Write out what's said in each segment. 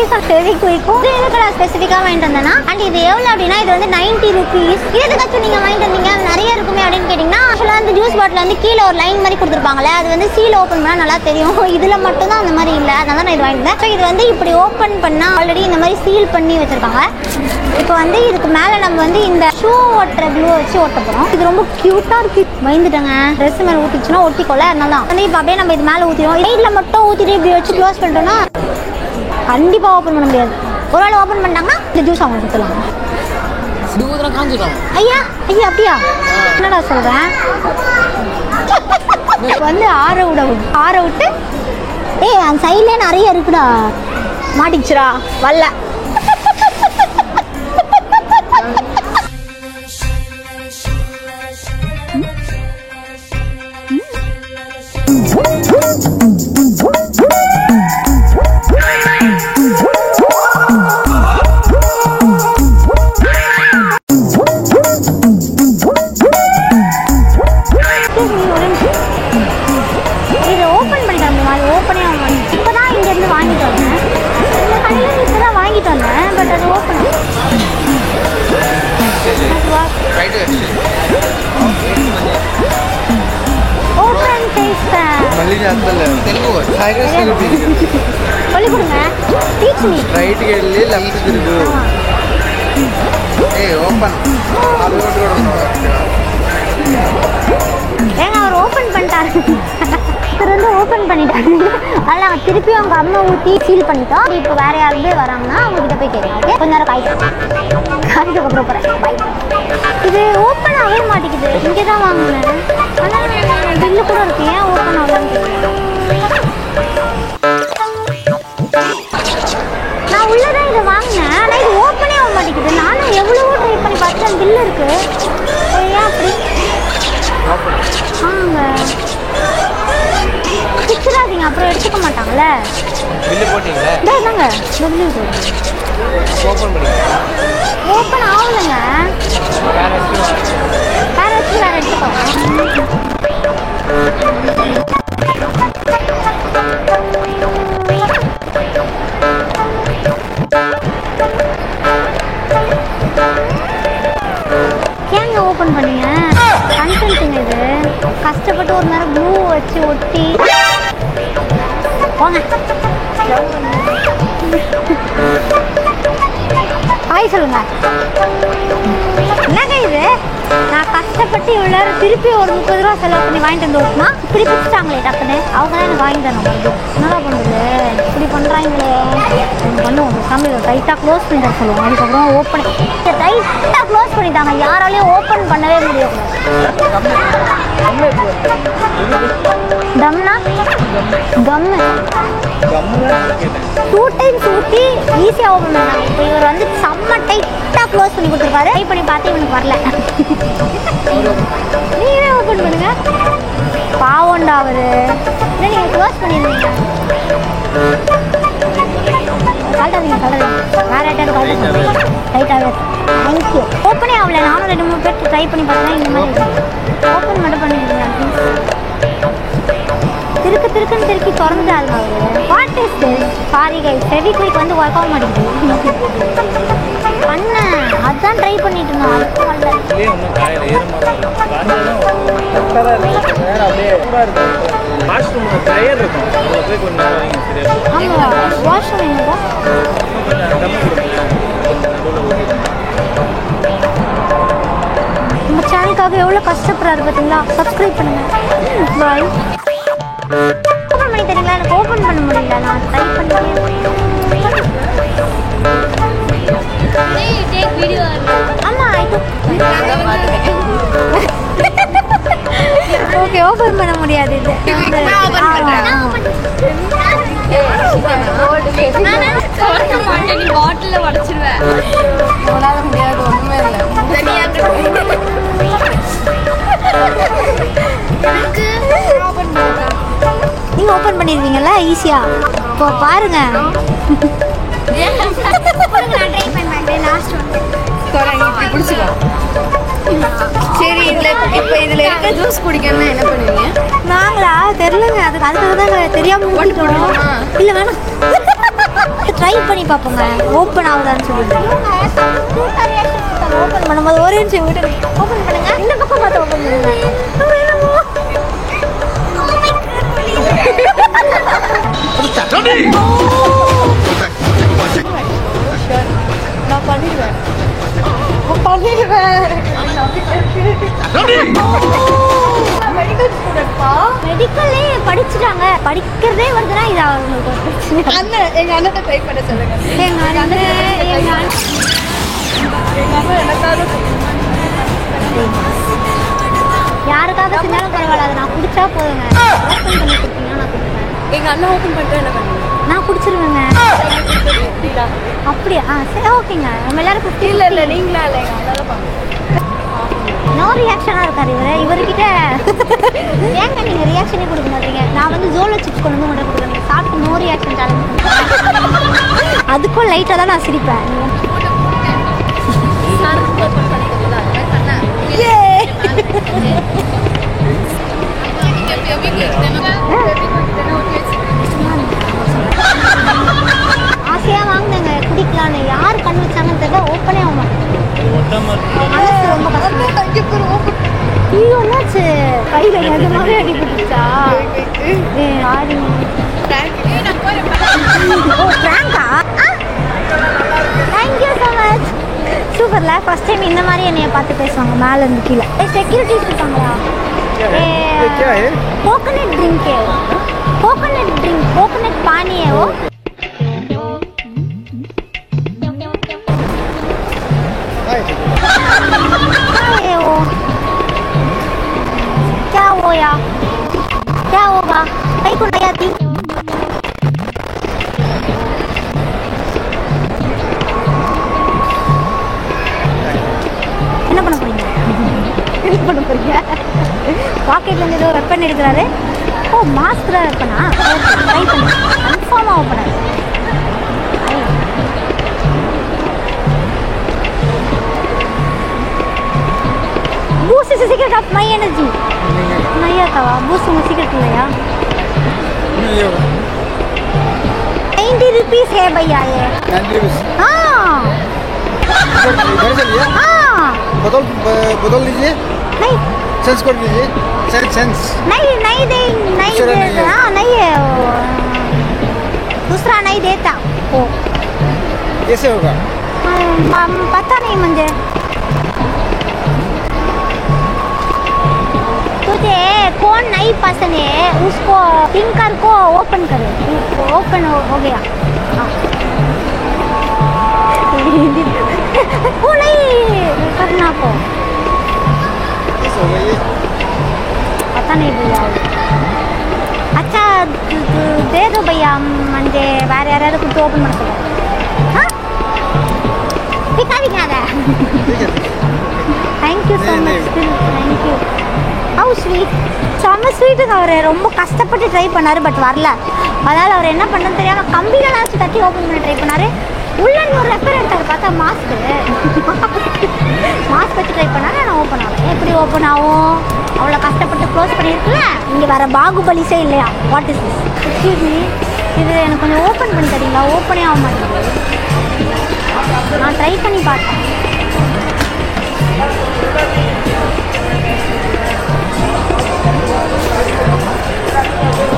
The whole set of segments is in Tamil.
ருபீஸ் ஃபெவிக்விக்கும் இதுக்கு ஸ்பெசிஃபிக்காக வாங்கிட்டு வந்தேன்னா. அண்ட் இது எவ்வளோ அப்படின்னா இது வந்து 90 ருபீஸ். இதுக்காச்சும் நீங்கள் வாங்கிட்டு வந்தீங்க நிறைய இருக்குமே அப்படின்னு கேட்டிங்கன்னா ஆக்சுவலாக வந்து ஜூஸ் பாட்டில் வந்து கீழே ஒரு லைன் மாதிரி கொடுத்துருப்பாங்களே அது வந்து சீல் ஓப்பன் பண்ணால் நல்லா தெரியும். இதில் மட்டும் தான் அந்த மாதிரி இல்லை. அதனால நான் இது வாங்கிட்டேன். ஸோ இது வந்து இப்படி ஓப்பன் பண்ணால் ஆல்ரெடி இந்த மாதிரி சீல் பண்ணி வச்சுருக்காங்க. இப்போ வந்து இதுக்கு மேலே நம்ம வந்து இந்த ஷூ ஓட்டுற க்ளூ வச்சு ஓட்ட போகிறோம். இது ரொம்ப க்யூட்டாக இருக்கு. பயந்துட்டேங்க ட்ரெஸ் மேலே ஊற்றிச்சுன்னா ஒட்டிக்கோல. அதனால தான் வந்து இப்போ அப்படியே நம்ம இது மேலே ஊற்றிடுவோம். சைடில் மட்டும் ஊற்றிட்டு இப்படி வச்சு க்ளோஸ் பண்ணிட்டோம்னா கண்டிப்பாக ஓப்பன் பண்ண முடியாது. ஒரு வேளை ஓப்பன் பண்ணிட்டாங்கன்னா இந்த ஜூஸ் அவங்க கொடுத்துருவாங்க. ஐயா ஐயா அப்படியா என்னடா சொல்கிறேன். வந்து ஆற விட்டு ஏய் அந்த சைட்லேயே நிறைய இருக்குடா. மாட்டிச்சுடா வரல. ஏங்க அவர் ஓப்பன் பண்ணிட்டாரு. வந்து ஓப்பன் பண்ணிட்டாரு. அதில் நாங்கள் திருப்பி அவங்க அம்மா ஊற்றி சீல் பண்ணிட்டோம். இப்போ வேற யாருமே வராங்கன்னா அவங்ககிட்ட போய் கேட்கலாம். ஓகே கொஞ்ச நேரம் காய்க்கு அப்புறம் போகிறேன். பாய். இது ஓப்பன் ஆகவே மாட்டேங்குது. இங்கே தான் வாங்கினேன். ஆனால் பில்லு கூட இருக்கு. ஏன் ஓப்பன் ஆகலன்னு நான் உள்ளதான் இதை வாங்கினேன். ஆனால் இது ஓப்பனே ஆக மாட்டேங்குது. நானும் எவ்வளவோ ட்ரை பண்ணி பார்த்துட்டு பில்லு இருக்கு. ஏன் அப்படி ஆங்க பிடிச்சிடாதீங்க அப்புறம் எடுத்துக்க மாட்டாங்கல்ல. பில்லு போட்டீங்களா? இதாங்க பில்லு ஓப்பன் ஆகலைங்க. வேற எடுத்துக்கோங்க. ஏங்க ஓப்பன் பண்ணீங்க? கன்டென்ட்டுங்க இது. கஷ்டப்பட்டு ஒரு நேரம் க்ளூ வச்சு ஒட்டி போங்க. ஹாய் சொல்லுங்க. என்னங்க இது நான் கஷ்டப்பட்டு இவ்வளோ திருப்பி ஒரு 30 ரூபா செலவு பண்ணி வாங்கிட்டு வந்து ஓட்டுனா இப்படி பிடிச்சிட்டாங்களே டக்குன்னு. அவங்க தான் எனக்கு வாங்கி தரணும். என்னடா பண்ணுறது இப்படி பண்ணுறாங்களே. பண்ணுவோம் தமிழ் டைட்டாக க்ளோஸ் பண்ணிட்டு சொல்லுவோம். அதுக்கப்புறம் ஓப்பன் டைட்டாக க்ளோஸ் பண்ணிட்டாங்க. யாராலையும் ஓப்பன் பண்ணவே முடியாது. தம்னா கம்மு 2 டைம்ஸ் ஊற்றி ஈஸியாக ஓப்பன் பண்ணாங்க. இப்போ இவர் வந்து செம்ம டைட்டாக க்ளோஸ் பண்ணி கொடுத்துருப்பாரு. ட்ரை பண்ணி பார்த்து இவனுக்கு வரல. நீங்களே ஓப்பன் பண்ணுங்க. பாவண்டா அவரு. இல்லை நீங்கள் க்ளோஸ் பண்ணிடுவீங்க. கலட்டாதீங்க வேறு ஐட்டாவது கலட்டாங்க ரைட்டாகவே. தேங்க்யூ. ஓப்பனே ஆகல. நானும் 2-3 பேர் ட்ரை பண்ணி பார்த்தா இந்த மாதிரி ஓப்பன் மட்டும் பண்ணிடுங்க. திருக்குன்னு திருக்கி திறந்துட்டாருங்க அவரு. What is this? Sorry guys Fevikwik வந்து ஒர்க் ஆக மாட்டேங்குது. பண்ணேன் அதான் ட்ரை பண்ணிட்டு இருந்தோம். அதுக்கும் வரல. ஆமாம் வாஷ்ரூம் எங்கப்பா? நம்ம சேனலுக்காக எவ்வளோ கஷ்டப்படுறாரு பார்த்தீங்களா? சப்ஸ்கிரைப் பண்ணுங்க. பாய். ஓப்பன் பண்ணி தரீங்களா? எனக்கு ஓப்பன் பண்ண முடியல. நான் ட்ரை பண்ணிட்டேன். ஆமாம் ஓகே ஓப்பன் பண்ண முடியாது. இது பாட்டில் உடச்சிருவேன். முடியாது ஒன்றுமே இல்லை. நீங்கள் ஓப்பன் பண்ணிடுவீங்களா ஈஸியாக? இப்போ பாருங்க. சரி இப்போ இதில் இருக்க ஜூஸ் குடிக்கணும்னா என்ன பண்ணுவீங்க? நாங்களா தெரியலங்க. அதுக்காக தான் தெரியாமல் ஓட்டிட்டோம். இல்லை வேணாம் ட்ரை பண்ணி பார்ப்போங்க ஓப்பன் ஆகுதான்னு சொல்லிட்டு. ஓப்பன் பண்ணும்போது ஒரே நிமிஷம் விட்டு ஓப்பன் பண்ணுங்க. இந்த பக்கம் பார்த்து ஓப்பன் பண்ணுங்க. நான் பண்ணிடுவேன். மெடிக்கல்லே படிச்சுட்டாங்க, படிக்கிறதே வருதுன்னா இது அவங்களுக்கு அண்ணன். எங்க அண்ணனை ட்ரை பண்ண சொல்லுங்க. எங்க அண்ணன் யாருக்காக செஞ்சாலும் பரவாயில்ல, நான் குடிச்சா போதுங்க. ஓப்பன் பண்ணி கொடுத்தீங்கன்னா நான் குடிப்பேன். எங்க அண்ணன் ஓப்பன் பண்ணிட்டு என்ன பண்ணுவேன்? நான் குடிச்சிருவேங்க. அப்படியா? சரி ஓகேங்க. நம்ம எல்லாரும் குடிச்சு இல்லை நீங்களா இல்லை எங்கள் அண்ணால பண்ணுங்க. நோ ரியாக்ஷனாக இருக்கார் இவர்கிட்ட. ஏங்க நீங்கள் ரியாக்ஷனே கொடுக்க மாட்டீங்க? நான் வந்து ஜோலோ சிப்ஸ் கொண்டு வந்து மட்டும் கொடுக்குறேன். சாப்பிட்டு நோ ரியாக்ஷன் சேலஞ்ச். அதுக்கும் லைட்டாக தான் நான் சிரிப்பேன். ஆசையாக வாங்கினாங்க குடிக்கலான்னு. யார் கண் வச்சாங்கன்னு தெரியல. ஓப்பனே ஆக மாட்டேன். மனசு ரொம்ப கஷ்டம். ஐயோ என்னாச்சு? கையில நிஜமாவே அடிபட்டுச்சா? Thank you so much. சூப்பர்ல. ஃபர்ஸ்ட் டைம் இந்த மாதிரி என்னைய பார்த்து பேசுவாங்க மேல இருந்து கீழே. செக்யூரிட்டிஸ் இருக்காங்களா? கோகனட் ட்ரிங்க் है वो. कोकोनट ड्रिंक, कोकोनट पानी है वो. है वो क्या हो या क्या होगा? कहीं को नहीं आती. என்ன பண்ண போறீங்க? என்ன பண்ண போறீங்க? பாக்கெட்ல இருந்து ஏதோ வெப்பன் எடுக்கிறாரு. ஓ மாஸ்க் தான் வெப்பனா? ட்ரை பண்ணு. கன்ஃபார்மாக ஓப்பன் ஆகும். Boost is secret of my energy. नहीं आता हुआ बूस्ट में सीक्रेट लिया. 90 रुपीस है भैया ये. 90 रुपीस. हाँ घर से लिया? हाँ. बोतल लीजिए. नहीं सेंस कोड लीजिए. सेंस नहीं नहीं दे नहीं दे. हाँ नहीं है वो. दूसरा नहीं देता वो. कैसे होगा? पता नहीं मुझे. तुझे कौन नहीं पसंद है उसको फिंगर को ओपन करे. ओपन हो गया. वो नहीं करना को. पता नहीं भैया. अच्छा दे दो भैया. मुझे बाहर यार कुछ ओपन मत करो. हाँ दिखा रहा है. Thank you so much. Thank you. How sweet. செம்ம ஸ்வீட்டுங்க. அவர் ரொம்ப கஷ்டப்பட்டு ட்ரை பண்ணார் பட் வரல. அதனால் அவர் என்ன பண்ணன்னு தெரியாமல் கம்பியில் வச்சு தட்டி ஓப்பன் பண்ணி ட்ரை பண்ணார். உள்ள ஒரு ரெப்பர் எடுத்தார். பார்த்தா மாஸ்க்கு மாஸ்க் வச்சு ட்ரை பண்ணார். நான் ஓப்பன் ஆகும். எப்படி ஓப்பன் ஆகும்? அவ்வளோ கஷ்டப்பட்டு க்ளோஸ் பண்ணியிருக்குல்ல. இங்கே வேறு பாகுபலிஸே இல்லையா? What is this? Excuse me, இது எனக்கு கொஞ்சம் ஓப்பன் பண்ணி தரீங்களா? ஓப்பனே ஆக மாட்டேங்குது. நான் ட்ரை பண்ணி பார்த்தேன்.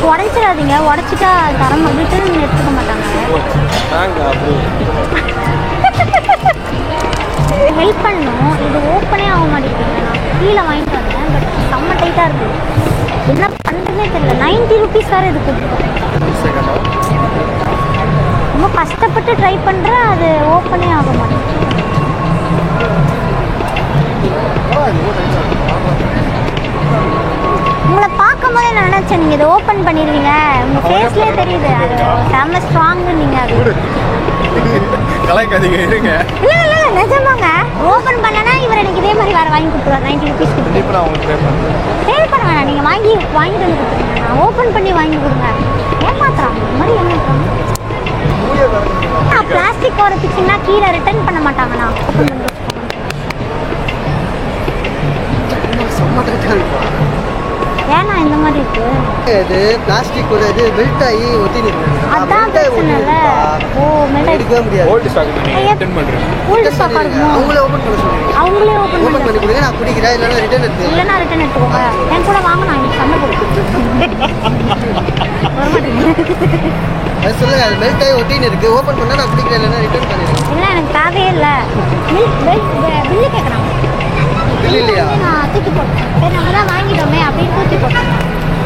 உடைச்சிடாதீங்க. உடைச்சிட்டா தரம் ரிட்டர்ன் எடுத்துக்க மாட்டாங்க. ஹெல்ப் பண்ணணும். இது ஓப்பனே ஆக மாட்டேங்குது. நான் கீழே வாங்கிட்டு வந்தேன் பட் செம்ம டைட்டாக இருக்குது. என்ன பண்ணுறதுனே தெரியல. 90 ருபீஸ் வேறு இது கொடுத்துருக்கோம். ரொம்ப கஷ்டப்பட்டு ட்ரை பண்ணுறேன். அது ஓப்பனே ஆக மாட்டேங்குது. உங்களை பார்க்கும் போதே நான் நினச்சேன் நீங்கள் இதை ஓப்பன் பண்ணிடுவீங்க. உங்கள் ஃபேஸ்லேயே தெரியுது அது செம்ம ஸ்ட்ராங்கு. நீங்கள் அது கலாய்க்காதீங்க இருங்க. இல்லை இல்லை நிஜமாங்க. ஓப்பன் பண்ணனா இவர் எனக்கு இதே மாதிரி வேறு வாங்கி கொடுத்துருவார். 90 ருபீஸ் இப்போ நான் உங்களுக்கு பே பண்ண வேணாம். நீங்கள் வாங்கிட்டு வந்து கொடுத்துருங்க. நான் ஓப்பன் பண்ணி வாங்கி கொடுங்க. ஏமாத்துறாங்க இந்த மாதிரி. ஏமாத்துறாங்க. பிளாஸ்டிக் கவர் பிச்சிங்கன்னா கீழே ரிட்டர்ன் பண்ண மாட்டாங்கண்ணா. ஓப்பன் பண்ணி ஏன்னா இந்த மாதிரி இருக்கு. இது பிளாஸ்டிக் ஒரு இது மெல்ட் ஆகி ஒட்டி நிற்குது. அதான் பிரச்சனை இல்லை. ஓ எடுக்கவே முடியாது. ஓல்டு ஸ்டாக் நீங்கள் ரிட்டர்ன் பண்ணுறேன். ஓல்டு ஸ்டாக் இருக்குமோ? அவங்களே ஓப்பன் பண்ண சொல்லுங்க. அவங்களே ஓப்பன் ஓப்பன் பண்ணி கொடுங்க, நான் குடிக்கிறேன், இல்லைன்னா ரிட்டர்ன் எடுத்து. இல்லைன்னா ரிட்டர்ன் எடுத்துக்கோங்க. என் கூட வாங்க, நான் எனக்கு சண்டை போடுறேன். அது சொல்லுங்க, அது மெல்ட் ஆகி ஒட்டின்னு இருக்கு. ஓப்பன் பண்ணா நான் குடிக்கிறேன், இல்லைன்னா ரிட்டர்ன் பண்ணிடுறேன். இல்லை எனக்கு தேவையே இல்லை. பில்லு கேட்குறாங்க. பில் இல்லையா? நான் தூக்கி போட்டேன். சரி நம்ம தான் வாங்கிட்டோமே அப்படின்னு தூக்கி போட்டேன்.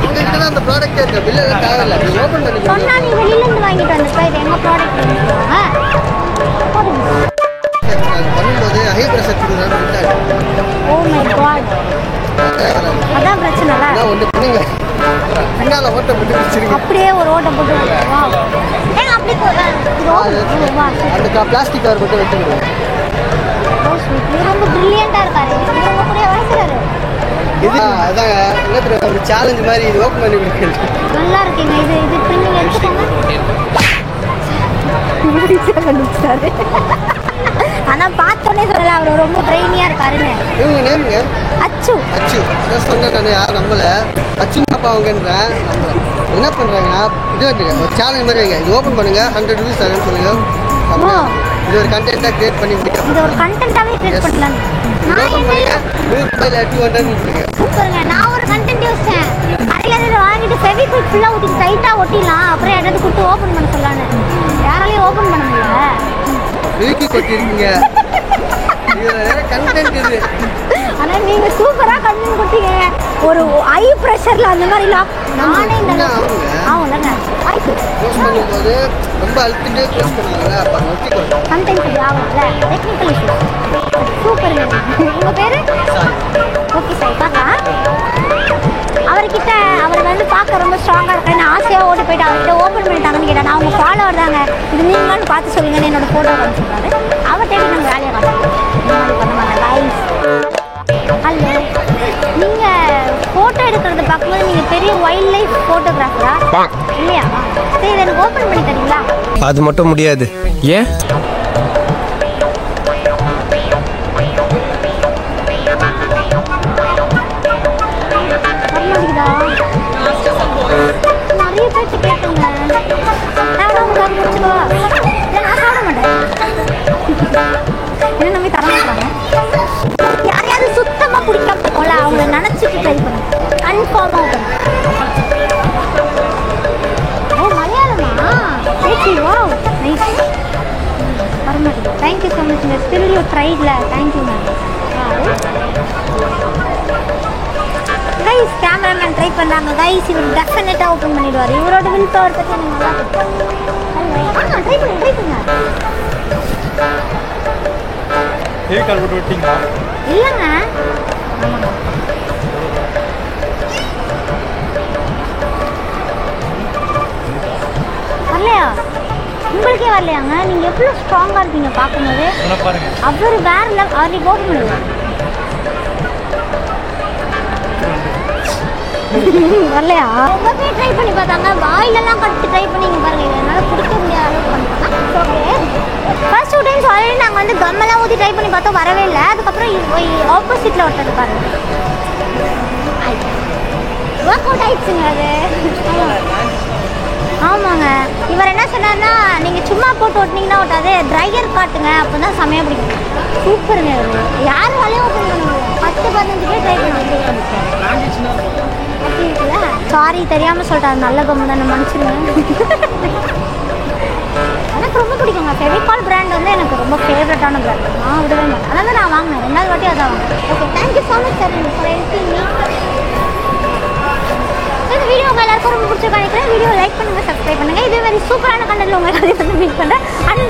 உங்ககிட்ட தான் அந்த ப்ராடக்ட் இருக்கு, பில் எல்லாம் தேவையில்லை, நீங்கள் ஓப்பன் பண்ணி சொன்னா நீ வெளியிலேருந்து வாங்கிட்டு வந்துப்பா, இது எங்கள் ப்ராடக்ட் போடுங்க. அது பண்ணும்போது ஹை ப்ரெஷர் கொடுக்குறான்னு விட்டாங்க. ஓ மை காட், அதான் பிரச்சனை இல்லை. அதான் ஒன்று பண்ணுங்க, பின்னால் ஓட்ட போட்டு வச்சிருங்க. அப்படியே ஒரு ஓட்டை போட்டு வா ஏங்க அப்படி வா. அந்த பிளாஸ்டிக் கவர் மட்டும் வச்சுக்கிடுவோம். ரொம்ப பிரில்லியண்டா இருக்காரு. இவங்க கூட வயசுறாரு. இது அதாங்க என்ன தெரியும், ஒரு சேலஞ்ச் மாதிரி இது ஓப்பன் பண்ணி கொடுக்குறது. நல்லா இருக்கீங்க. இது இப்படி நீங்க எடுத்துக்கோங்க. ஆனா பார்த்தோன்னே சொல்லல அவர் ரொம்ப பிரெயினியா இருக்காருன்னு. இவங்க நேமுங்க அச்சு. அச்சு அதான் சொன்னேன் நான், யார் நம்மள அச்சு பாப்பாவங்கன்றேன். நம்மள என்ன பண்ணுறாங்கன்னா இது வைங்க, ஒரு சேலஞ்ச் மாதிரி வைங்க. இது ஓப்பன் பண்ணுங்க, 100 rupees தரேன்னு சொல்லுங்க. அப்புறம் இது ஒரு கண்டென்ட்டாக கிரியேட் பண்ணி முடியும். இது ஒரு கண்டென்ட்டாவே கிரியேட் பண்ணலாம். இது ஓப்பன் பண்ணுங்க, 100 ரூபாயில் 200 கொடுங்க. சூப்பருங்க. நான் ஒரு கண்டென்ட் யோசிச்சேன். கடையில் வாங்கிட்டு ஃபெவிக்விக் ஃபுல்லாக ஊற்றி டைட்டாக ஒட்டிடலாம், அப்புறம் யாராவது கொடுத்து ஓப்பன் பண்ண சொல்லலான்னு. யாராலையும் ஓப்பன் பண்ண முடியல. வீக்கி கொட்டிருக்கீங்க. இது வேற கண்டென்ட் இது. ஆனால் நீங்கள் சூப்பராக கண்டென்ட் கொடுத்தீங்க. ஒரு ஐ ப்ரெஷரில் அந்த மாதிரிலாம் நானே இந்த ஆகும்லங்க. க்ளோஸ் பண்ணும்போது ரொம்ப அழுத்திட்டு க்ளோஸ் பண்ணுவாங்க, அப்போ ஒட்டிக்கணும். கண்டென்ட் இப்படி ஆகும்ல, டெக்னிக்கல் இஷ்யூ. சூப்பருங்க. உங்கள் பேர்? ஓகே சார், பார்க்கலாம். அவர்கிட்ட அவர் வந்து பார்க்க ரொம்ப ஸ்ட்ராங்காக இருக்கேன். நான் ஆசையாக ஓடி போயிட்டு அவர்கிட்ட ஓப்பன் பண்ணிட்டாங்கன்னு கேட்டேன். நான் உங்கள் ஃபாலோவர் தாங்க, இது நீங்களான்னு பார்த்து சொல்லுங்கன்னு என்னோட ஃபோட்டோ காமிச்சிருக்காரு. அவர் தேடி நம்ம வேலையை காட்டுறோம். இந்த மாதிரி பண்ண மாட்டேன் கைஸ். ஹலோ, நீங்கள் ஃபோட்டோ எடுக்கிறத பார்க்கும்போது நீங்கள் பெரிய வைல்ட் லைஃப் ஃபோட்டோகிராஃபரா இல்லையா? சரி, இதை எனக்கு ஓப்பன் பண்ணி தரீங்களா? அது மட்டும் முடியாது. ஏன்? நிறைய பேச்சு கேட்டுங்க. நான் முடிச்சுக்கோ. நான் சாப்பிட மாட்டேன். என்ன நம்பி தர மாட்டாங்க. யாரையாவது சுத்தமாக பிடிக்காம போல அவங்கள நினச்சிட்டு ட்ரை பண்ணுங்க. கன்ஃபார்மாக பண்ணுங்க. ஓ மலையாளமா? Okay, wow nice. வரமாட்டேங்க. Thank you so much. Still you ட்ரைட்ல. Thank you ma'am. Guys, cameraman try பண்ணுறாங்க கைஸ். இவர் டெஃபினட்டாக ஓப்பன் பண்ணிடுவார். இவரோட வில் பவர் பற்றி எனக்கு நல்லா ட்ரை பண்ணுங்க. கால் போட்டு விட்டீங்களா? இல்லைங்க, வரலையா? உங்களுக்கே வரலையாங்க? நீங்கள் எவ்வளோ ஸ்ட்ராங்காக இருக்கீங்க பார்க்கும்போது. பாருங்க, அவர் வேறு லெவல். அவருக்கு ஓப்பன் பண்ணுங்க. வரலையா? ரொம்ப பேர் ட்ரை பண்ணி பார்த்தாங்க. வாயிலெல்லாம் கட்டு ட்ரை பண்ணி பாருங்க. என்னால் பிடிக்க முடியாத அளவுக்கு பண்ணிட்டாங்க. ஓகே, ஃபர்ஸ்ட் 2 டைம்ஸ் ஆல்ரெடி நாங்கள் வந்து கம்மெல்லாம் ஊற்றி ட்ரை பண்ணி பார்த்தோம், வரவே இல்லை. அதுக்கப்புறம் ஆப்போசிட்டில் ஒருத்தர் பாருங்க, ஒர்க் அவுட் ஆயிடுச்சுங்க அது. ஆமாங்க. இவர் என்ன சொன்னார்னா, நீங்கள் சும்மா போட்டு ஓட்டினீங்கன்னா ஓட்டாது, ட்ரையர் காட்டுங்க, அப்போ தான் செமையாக பிடிக்கும். சூப்பருங்க. யாரும் வலையும் ஓப்பன் பண்ண முடியும். 10-15 பேர் ட்ரை பண்ணி. சாரி, தெரியாமல் சொல்லிட்டாரு. நல்ல கம்மு தானே, மன்னிச்சிருங்க. எனக்கு ரொம்ப பிடிக்குங்க. ஃபெவிகால் பிராண்ட் வந்து எனக்கு ரொம்ப ஃபேவரட்டான பிராண்ட். நான் விடவே மாட்டேன். அதனால நான் வாங்கினேன். 2வது வாட்டி அதான் வாங்கினேன். Okay, thank you so much sir for helping me. இந்த வீடியோ உங்கள் எல்லாருக்கும் ரொம்ப பிடிச்சிருக்கா நினைக்கிறேன். வீடியோ லைக் பண்ணுங்கள், சப்ஸ்கிரைப் பண்ணுங்கள். இதே மாதிரி சூப்பரான கண்டென்ட்ல உங்களை வந்து மீட் பண்ணுறேன். அண்ட்